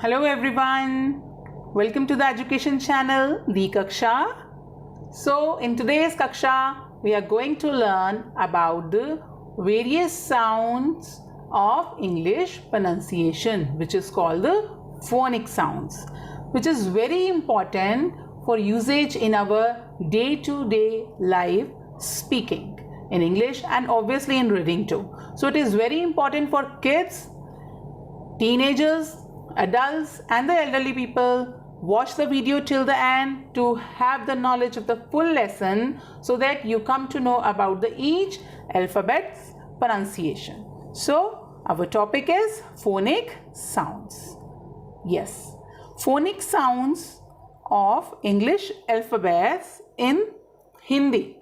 Hello everyone, welcome to the education channel, the Kaksha. So in today's Kaksha, we are going to learn about the various sounds of English pronunciation, which is called the phonic sounds, which is very important for usage in our day-to-day life speaking in English and obviously in reading too. So it is very important for kids, teenagers, adults and the elderly people. Watch the video till the end to have the knowledge of the full lesson so that you come to know about the each alphabet's pronunciation. So our topic is phonic sounds. Yes, phonic sounds of English alphabets in Hindi.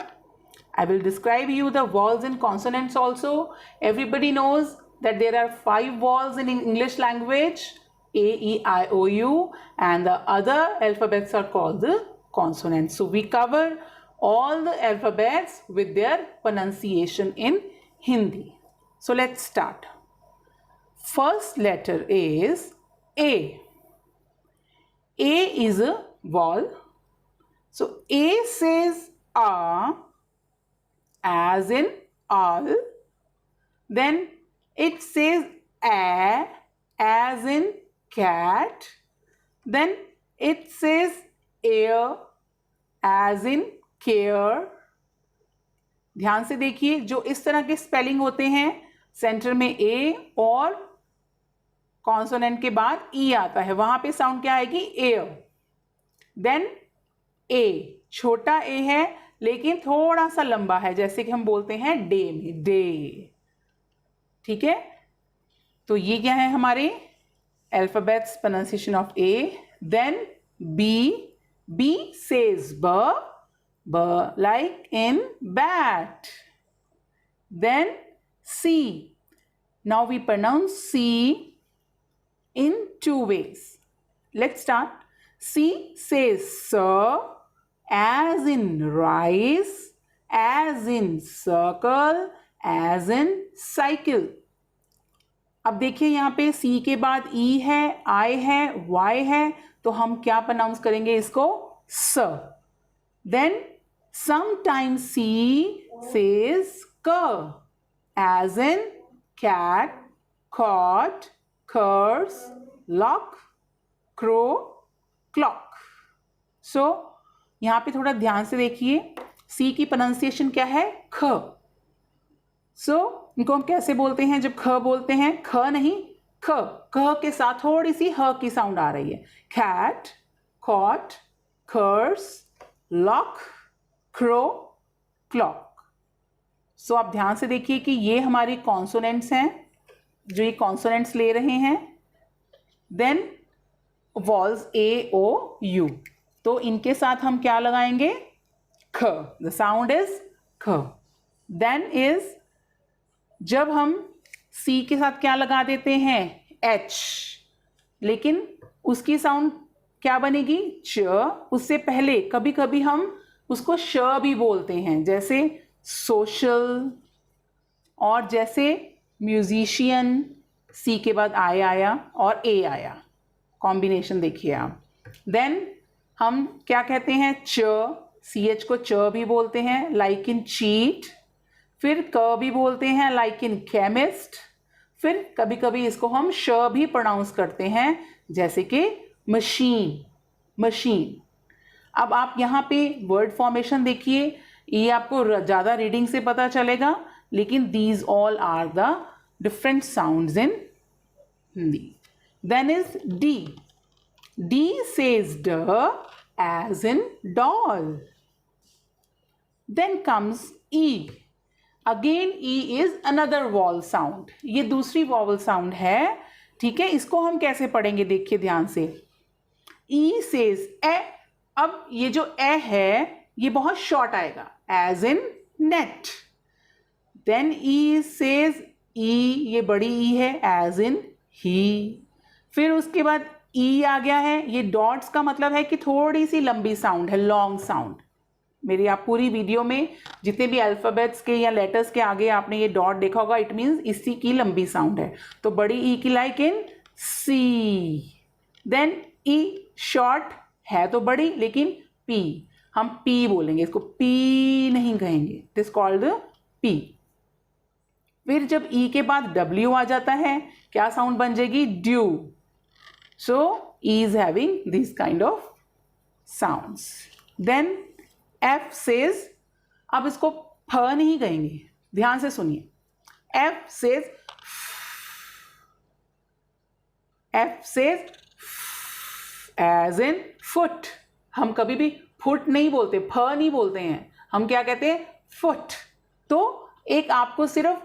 I will describe you the vowels and consonants also. Everybody knows that there are 5 vowels in English language, A, E, I, O, U, and the other alphabets are called the consonants. So we cover all the alphabets with their pronunciation in Hindi. So let's start. First letter is A. A is a vowel. So A says A as in all. Then it says A as in cat. Then it says air as in care. ध्यान से देखिए, जो इस तरह के spelling होते हैं, centre में ए और कॉन्सोनेंट के बाद ई आता है, वहां पे साउंड क्या आएगी? एयर. देन ए, छोटा ए है लेकिन थोड़ा सा लंबा है, जैसे कि हम बोलते हैं डे में, डे. ठीक है, तो ये क्या है हमारे alphabets pronunciation of A. Then B. B says B, B like in bat. Then C. Now we pronounce C in 2 ways. Let's start. C says sir as in rice, as in circle, as in cycle. अब देखिए यहाँ पे C के बाद E है, I है, Y है, तो हम क्या प्रोनाउंस करेंगे इसको? स. Then sometimes C says K as in cat, cot, curse, lock, crow, clock. So यहाँ पे थोड़ा ध्यान से देखिए, C की प्रोनाउंसिएशन क्या है? ख. सो इनको हम कैसे बोलते हैं? जब ख बोलते हैं, ख नहीं, ख, ख के साथ थोड़ी सी ह की साउंड आ रही है. कैट, कॉट, कर्स, लॉक, क्रो, क्लॉक. सो आप ध्यान से देखिए कि ये हमारी कॉन्सोनेंट्स हैं, जो ये कॉन्सोनेंट्स ले रहे हैं. Then vowels A, O, U, तो इनके साथ हम क्या लगाएंगे? ख. द साउंड इज ख. देन इज, जब हम C के साथ क्या लगा देते हैं? H, लेकिन उसकी साउंड क्या बनेगी? च. उससे पहले कभी कभी हम उसको श भी बोलते हैं, जैसे सोशल और जैसे म्यूजिशियन. C के बाद I आया और A आया, कॉम्बिनेशन देखिए आप. देन हम क्या कहते हैं? च, CH को च भी बोलते हैं, लाइक इन चीट. फिर क भी बोलते हैं, लाइक इन केमिस्ट. फिर कभी कभी इसको हम श भी प्रोनाउंस करते हैं, जैसे कि मशीन, मशीन. अब आप यहाँ पे वर्ड फॉर्मेशन देखिए, ये आपको ज़्यादा रीडिंग से पता चलेगा, लेकिन these all are the different sounds in Hindi. Then is D. D says ड as in doll. Then comes E. Again E is another vowel sound. ये दूसरी vowel sound है. ठीक है, इसको हम कैसे पढ़ेंगे? देखिए ध्यान से. E says ए. अब ये जो ए है ये बहुत शॉर्ट आएगा, as in net. Then E says E, ये बड़ी E है, as in he. फिर उसके बाद E आ गया है. ये डॉट्स का मतलब है कि थोड़ी सी लंबी साउंड है, लॉन्ग साउंड. मेरी आप पूरी वीडियो में जितने भी अल्फ़ाबेट्स के या लेटर्स के आगे आपने ये डॉट देखा होगा, इट मीन्स इसी की लंबी साउंड है. तो बड़ी ई की लाइक इन सी. देन ई शॉर्ट है तो बड़ी, लेकिन पी हम पी बोलेंगे, इसको पी नहीं कहेंगे, इट इज कॉल्ड पी। फिर जब ई के बाद डब्ल्यू आ जाता है, क्या साउंड बन जाएगी? Due. So E is having this kind of sounds. Then F says, अब इसको फ नहीं कहेंगे, ध्यान से सुनिए। F says, F says as in foot. हम कभी भी फुट नहीं बोलते, फ नहीं बोलते हैं, हम क्या कहते हैं? फुट। तो एक आपको सिर्फ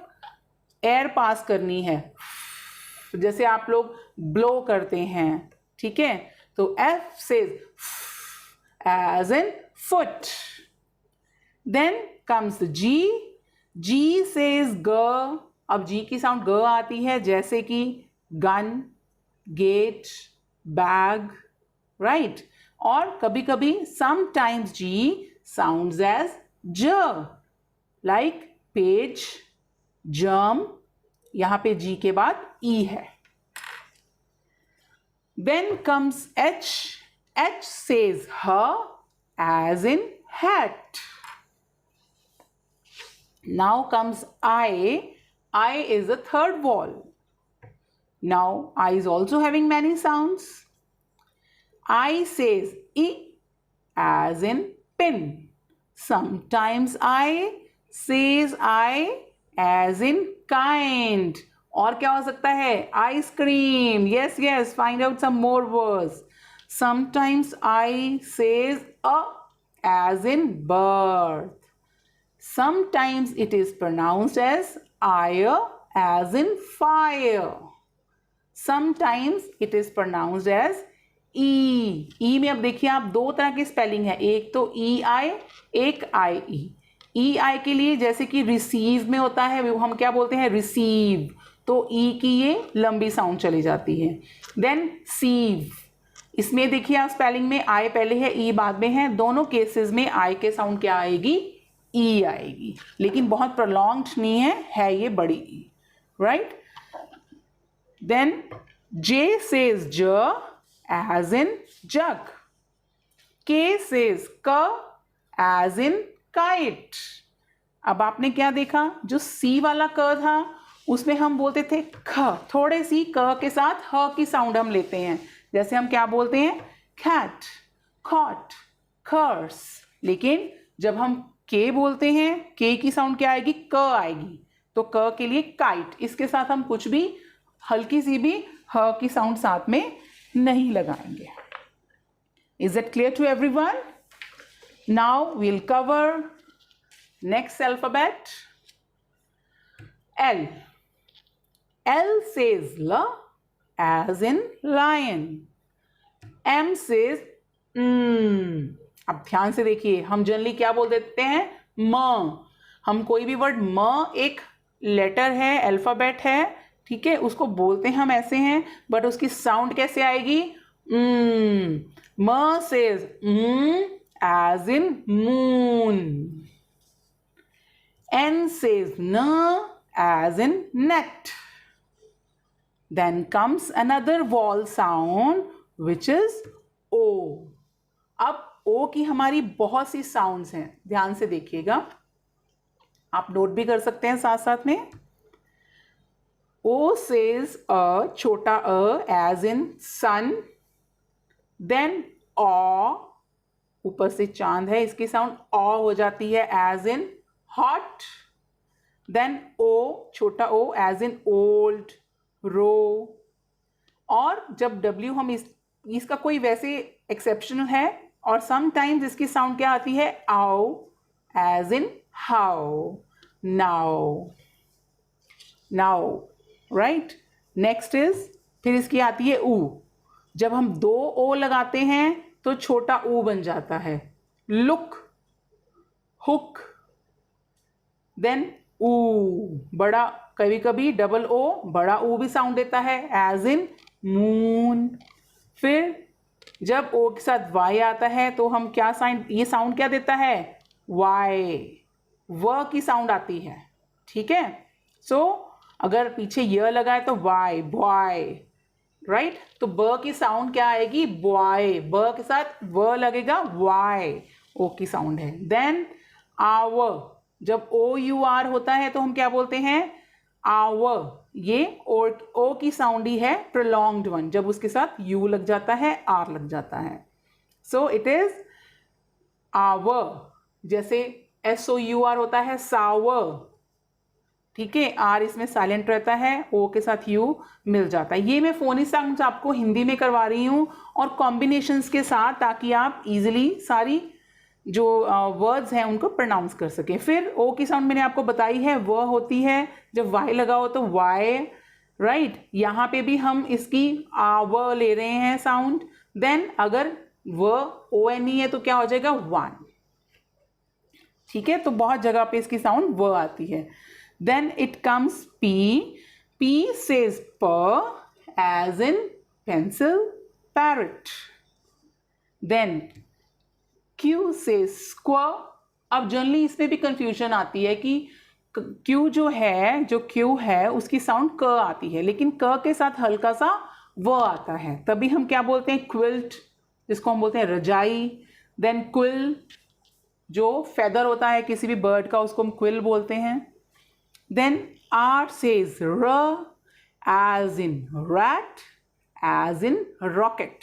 एयर पास करनी है, जैसे आप लोग ब्लो करते हैं, ठीक है? तो F says as in foot. Then comes G, G says ग। अब जी की साउंड ग आती है, जैसे कि गन, गेट, बैग, राइट? और कभी कभी समटाइम्स जी साउंड्स एज ज, लाइक पेज, जर्म। यहां पे जी के बाद ई है। Then comes H, H says ह as in hat. Now comes I. I is the third vowel. Now I is also having many sounds. I says I as in pin. Sometimes I says I as in kind. और क्या हो सकता है? Ice-cream. Yes, yes. Find out some more words. Sometimes I says a as in bird. Sometimes it is pronounced as ire as in fire. Sometimes it is pronounced as e. E में अब देखिए आप दो तरह की spelling है, एक तो ई आई, एक आई ई। ई आई के लिए जैसे कि रिसीव में होता है, वो हम क्या बोलते हैं? रिसीव। तो ई की ये लंबी साउंड चली जाती है। देन सीव, इसमें देखिए आप स्पेलिंग में आई पहले है, ई बाद में है। दोनों केसेस में आई के साउंड क्या आएगी? ई आएगी, लेकिन बहुत प्रोलॉन्ग्ड नहीं है ये बड़ी ई, राइट? देन जे सेज ज एज इन जग। के सेज क एज इन काइट। अब आपने क्या देखा? जो सी वाला क था उसमें हम बोलते थे ख, थोड़े सी क के साथ ह की साउंड हम लेते हैं, जैसे हम क्या बोलते हैं? कैट, कॉट, कर्स। लेकिन जब हम के बोलते हैं, के की साउंड क्या आएगी? क आएगी। तो क के लिए काइट, इसके साथ हम कुछ भी हल्की सी भी ह की साउंड साथ में नहीं लगाएंगे। Is it clear to everyone? Now we'll cover next alphabet. L. L says ल as in lion. M says अब ध्यान से देखिए, हम जनरली क्या बोल देते हैं? म। हम कोई भी वर्ड, म एक लेटर है, अल्फाबेट है, ठीक है, उसको बोलते हैं हम ऐसे हैं, बट उसकी साउंड कैसे आएगी? म says as in moon. N says न as in net. Then comes another vowel sound which is O. अब O की हमारी बहुत सी साउंड्स हैं, ध्यान से देखिएगा, आप नोट भी कर सकते हैं साथ साथ में। O says a, छोटा अ as in sun. Then O, ऊपर से चांद है, इसकी साउंड O हो जाती है as in hot. Then O, छोटा O as in old, रो। और जब W हम इसका कोई वैसे एक्सेप्शन है, और समटाइम्स इसकी साउंड क्या आती है? आओ as in how, now, now, right? Next is, फिर इसकी आती है ऊ। जब हम दो ओ लगाते हैं तो छोटा ऊ बन जाता है, लुक, हुक। देन ऊ, बड़ा, कभी कभी डबल ओ बड़ा ऊ भी साउंड देता है एज इन मून। फिर जब ओ के साथ वाई आता है तो हम क्या साउंड, ये साउंड क्या देता है? वाई, व की साउंड आती है, ठीक है? सो अगर पीछे य लगा है तो वाई, बॉय। राइट तो ब की साउंड क्या आएगी बॉय, ब के साथ व लगेगा वाई, ओ की साउंड है। देन आवर, जब ओ यू आर होता है तो हम क्या बोलते हैं आवर, ये ओ की साउंड ही है प्रोलॉन्ग्ड वन, जब उसके साथ यू लग जाता है आर लग जाता है, सो इट इज आवर। जैसे एस ओ यू आर होता है सावर, ठीक है, आर इसमें साइलेंट रहता है, ओ के साथ यू मिल जाता है। ये मैं फोनिक साउंड्स आपको हिंदी में करवा रही हूँ और कॉम्बिनेशंस के साथ, ताकि आप इजीली सारी जो वर्ड्स हैं उनको प्रोनाउंस कर सकें। फिर ओ की साउंड मैंने आपको बताई है व होती है, जब वाई लगा हो तो वाई, राइट यहाँ पे भी हम इसकी व ले रहे हैं साउंड। देन अगर व ओ एन ई है तो क्या हो जाएगा वन, ठीक है, तो बहुत जगह पे इसकी साउंड व आती है। Then it comes P, P says प as in pencil parrot. Then Q says स्क्व। अब जनरली इसमें भी कंफ्यूजन आती है कि क्यू जो क्यू है उसकी साउंड क आती है, लेकिन क के साथ हल्का सा व आता है, तभी हम क्या बोलते हैं क्विल्ट, जिसको हम बोलते हैं रजाई। देन क्विल, जो फेदर होता है किसी भी बर्ड का, उसको हम क्विल बोलते हैं। देन आर सेज र as in rat, as in rocket,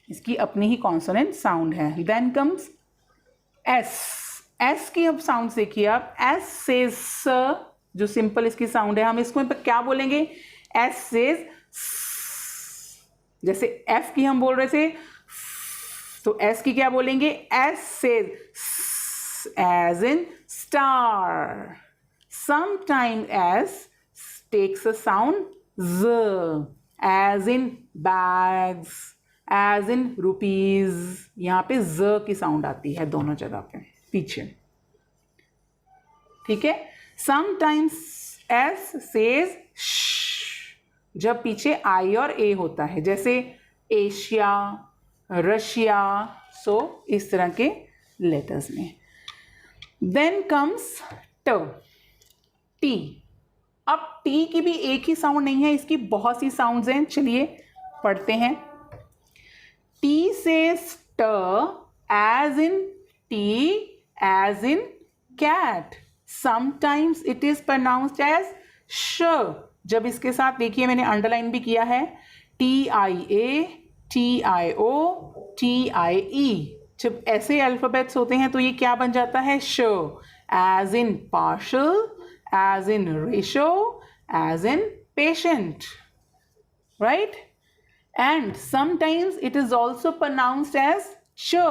इसकी अपनी ही कॉन्सोनेंट साउंड है। देन कम्स एस, एस की अब साउंड देखिए आप, एस सेज स, जो सिंपल इसकी साउंड है, हम इसको क्या बोलेंगे एस सेज, जैसे एफ की हम बोल रहे थे तो एस की क्या बोलेंगे S says as in star. Sometime S takes a sound z, as in bags, as in rupees, यहां पे z की साउंड आती है दोनों जगह पे पीछे, ठीक है। समटाइम्स एस सेज श, जब पीछे आई और ए होता है, जैसे एशिया, रशिया, सो इस तरह के लेटर्स में। देन कम्स ट, टी। अब टी की भी एक ही साउंड नहीं है, इसकी बहुत सी साउंड्स हैं, चलिए पढ़ते हैं। टी सेज ट as in tea, as in cat. Sometimes it is pronounced as श, जब इसके साथ देखिए मैंने अंडरलाइन भी किया है, T I A, T I O, T I E, जब ऐसे अल्फाबेट्स होते हैं तो ये क्या बन जाता है श, as in partial, as in ratio, as in patient, right? And sometimes it is also pronounced as ch,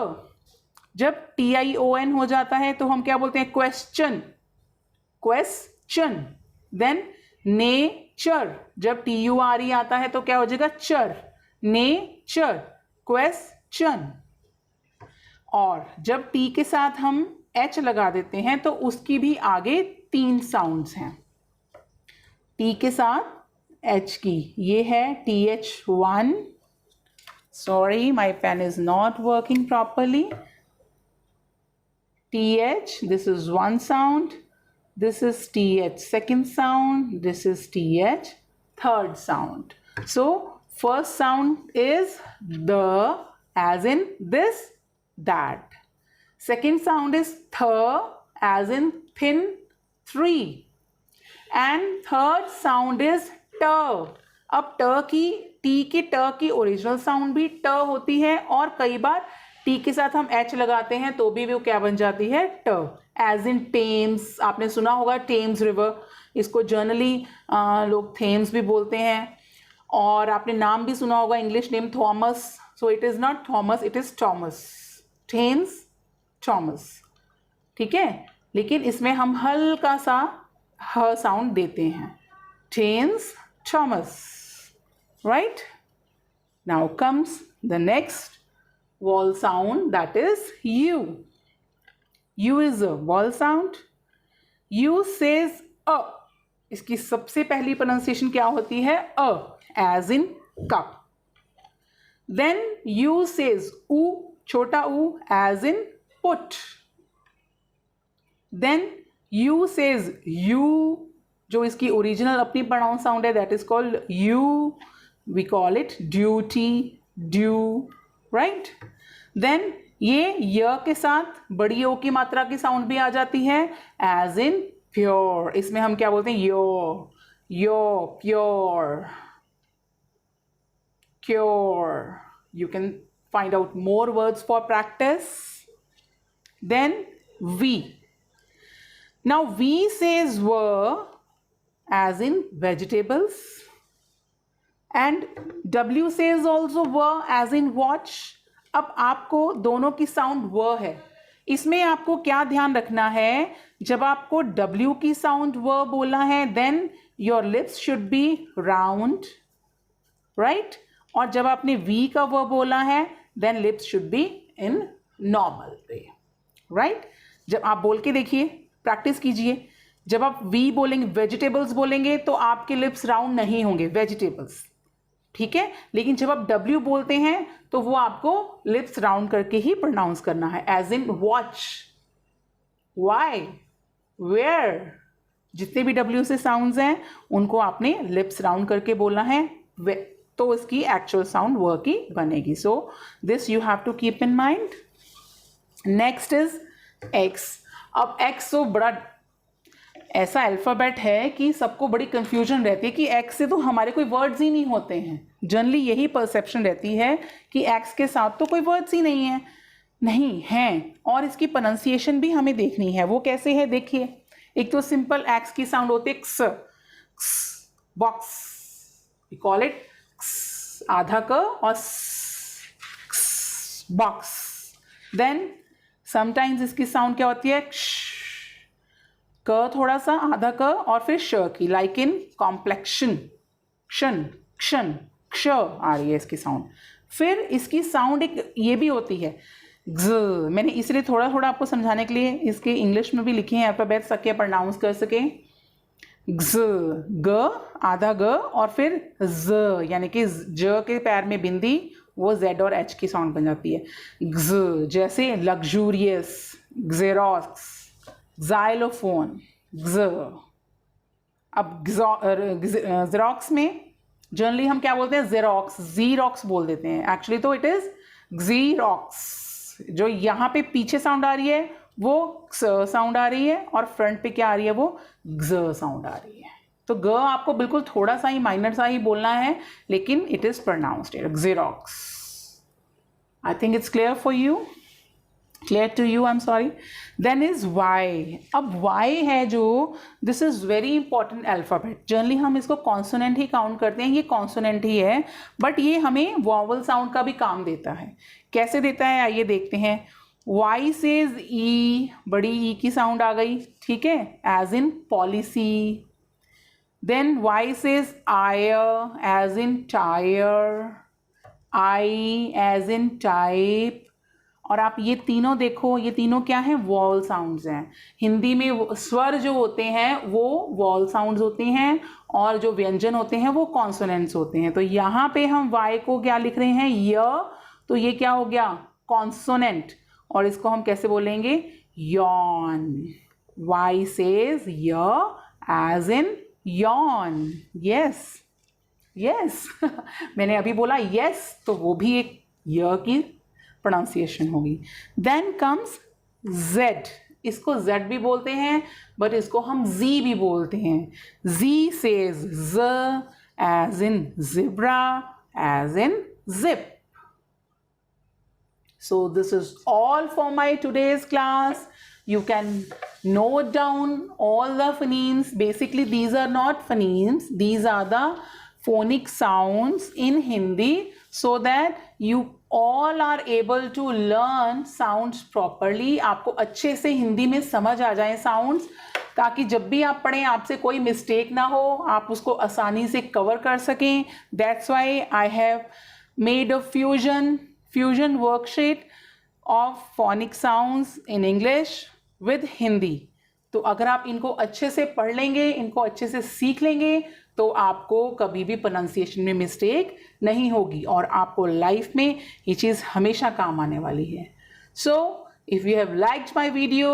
जब tion हो जाता है तो हम क्या बोलते हैं question, question। then nature, जब ture आता है तो क्या हो जाएगा चर, nature, question। और जब टी के साथ हम एच लगा देते हैं तो उसकी भी आगे तीन साउंड्स हैं टी के साथ एच की, ये है TH1, sorry my pen is not working properly, TH, this is one sound, this is TH second sound, this is TH third sound. So first sound is the, as in this, that. Second sound is th, as in thin, three. And third sound is t. अब ट की, T की ट की original sound भी ट होती है, और कई बार टी के साथ हम एच लगाते हैं तो भी वो क्या बन जाती है ट, एज इन टेम्स। आपने सुना होगा टेम्स रिवर, इसको जर्नली लोग थेम्स भी बोलते हैं, और आपने नाम भी सुना होगा English name Thomas, so it is not Thomas, it is Thomas, Thames Thomas, ठीक है, लेकिन इसमें हम हल्का सा ह साउंड देते हैं, Thames Thomas, right. Now comes the next vowel sound, that is U. U is a vowel sound. U says a. इसकी सबसे पहली pronunciation क्या होती है a, as in cup. Then U says U, छोटा u, as in put. Then U says U, जो इसकी original अपनी pronounce sound है, that is called U. we call it duty, due, right? Then ये य के साथ बड़ी ओ की मात्रा की साउंड भी आ जाती है, एज इन प्योर. इसमें हम क्या बोलते हैं? यो, pure, cure. You can find out more words for practice. Then V. Now V says were as in vegetables, and W says also were as in watch. अब आपको दोनों की साउंड व है. इसमें आपको क्या ध्यान रखना है? जब आपको W की साउंड व बोलना है, then your lips should be round, right? और जब आपने V का व बोला है, then lips should be in normal way, right? जब आप बोल के देखिए, प्रैक्टिस कीजिए. जब आप V बोलेंगे, वेजिटेबल्स बोलेंगे, तो आपके लिप्स राउंड नहीं होंगे, वेजिटेबल्स, ठीक है. लेकिन जब आप W बोलते हैं तो वो आपको लिप्स राउंड करके ही प्रोनाउंस करना है, as in watch, why, where. जितने भी W से साउंड्स हैं उनको आपने लिप्स राउंड करके बोलना है, तो इसकी एक्चुअल साउंड व की बनेगी. So this you have to keep in mind. Next is X. अब X तो बड़ा ऐसा अल्फ़ाबेट है कि सबको बड़ी कंफ्यूजन रहती है कि X से तो हमारे कोई वर्ड्स ही नहीं होते हैं. जनरली यही परसेप्शन रहती है कि X के साथ तो कोई वर्ड्स ही नहीं है. नहीं हैं, और इसकी प्रोनाउंसिएशन भी हमें देखनी है. वो कैसे है देखिए. एक तो सिंपल X की साउंड होती है क्स, बॉक्स, वी कॉल इट आधा क और बॉक्स. देन समटाइम्स इसकी साउंड क्या होती है? क थोड़ा सा, आधा क और फिर श की, लाइक इन कॉम्प्लेक्शन, क्शन, क्शन, क्ष आ रही है इसकी साउंड. फिर इसकी साउंड एक ये भी होती है ग. मैंने इसलिए थोड़ा थोड़ा आपको समझाने के लिए इसके इंग्लिश में भी लिखे हैं अल्फाबेट्स ताकि आप प्रोनाउंस कर सकें. ग, ग, आधा ग और फिर ज, यानी कि ज के पैर में बिंदी, वो जेड और एच की साउंड बन जाती है. ग, जैसे लग्जूरियस, ज़ेरोक्स, ज़ाइलोफोन, ज. अब ज़ेरोक्स में जनरली हम क्या बोलते हैं? ज़ेरोक्स, ज़ीरोक्स बोल देते हैं. एक्चुअली तो इट इज़ ज़ीरोक्स. जो यहाँ पे पीछे साउंड आ रही है वो क्स साउंड आ रही है, और फ्रंट पे क्या आ रही है? वो ग साउंड आ रही है. तो ग आपको बिल्कुल थोड़ा सा ही, माइनर सा ही बोलना है, लेकिन it is pronounced xerox. I think it's clear for you, clear to you, I am sorry. Then is Y. अब वाई है जो, this is very important alphabet. Generally हम इसको कॉन्सोनेंट ही काउंट करते हैं, ये कॉन्सोनेंट ही है, बट ये हमें वॉवल साउंड का भी काम देता है. कैसे देता है आइए देखते हैं. वाई सेज ई, बड़ी ई की साउंड आ गई, ठीक है, as in policy. Then Y says ire, as in tire, I as in type. और आप ये तीनों देखो, ये तीनों क्या हैं? वॉवल साउंड्स हैं. हिंदी में स्वर जो होते हैं वो वॉवल साउंड्स होते हैं, और जो व्यंजन होते हैं वो कॉन्सोनेंट्स होते हैं. तो यहाँ पे हम वाई को क्या लिख रहे हैं? य. तो ये क्या हो गया? कॉन्सोनेंट. और इसको हम कैसे बोलेंगे? यॉन. वाई सेज य as in yawn. Yes, yes. मैंने अभी बोला यस, तो वो भी एक य की प्रोनाउंसिएशन होगी. Then comes Z. इसको जेड भी बोलते हैं, बट इसको हम जी भी बोलते हैं. जी सेज ज as in zebra, as in zip. So this is all for my today's class. You can note down all the phonemes. Basically these are not phonemes, these are the phonic sounds in Hindi, so that you all are able to learn sounds properly. आपको अच्छे से हिंदी में समझ आ जाए sounds, ताकि जब भी आप पढ़ें आपसे कोई मिस्टेक ना हो, आप उसको आसानी से कवर कर सकें. That's why I have made a fusion worksheet of phonic sounds in English with Hindi. तो अगर आप इनको अच्छे से पढ़ लेंगे, इनको अच्छे से सीख लेंगे, तो आपको कभी भी प्रोनाउंसिएशन में मिस्टेक नहीं होगी, और आपको लाइफ में ये चीज़ हमेशा काम आने वाली है. So if you have liked my video,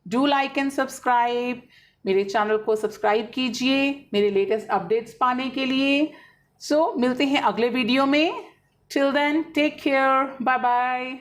do like and subscribe. मेरे चैनल को सब्सक्राइब कीजिए मेरे लेटेस्ट अपडेट्स पाने के लिए. सो मिलते हैं अगले वीडियो में. Till then take care. Bye bye.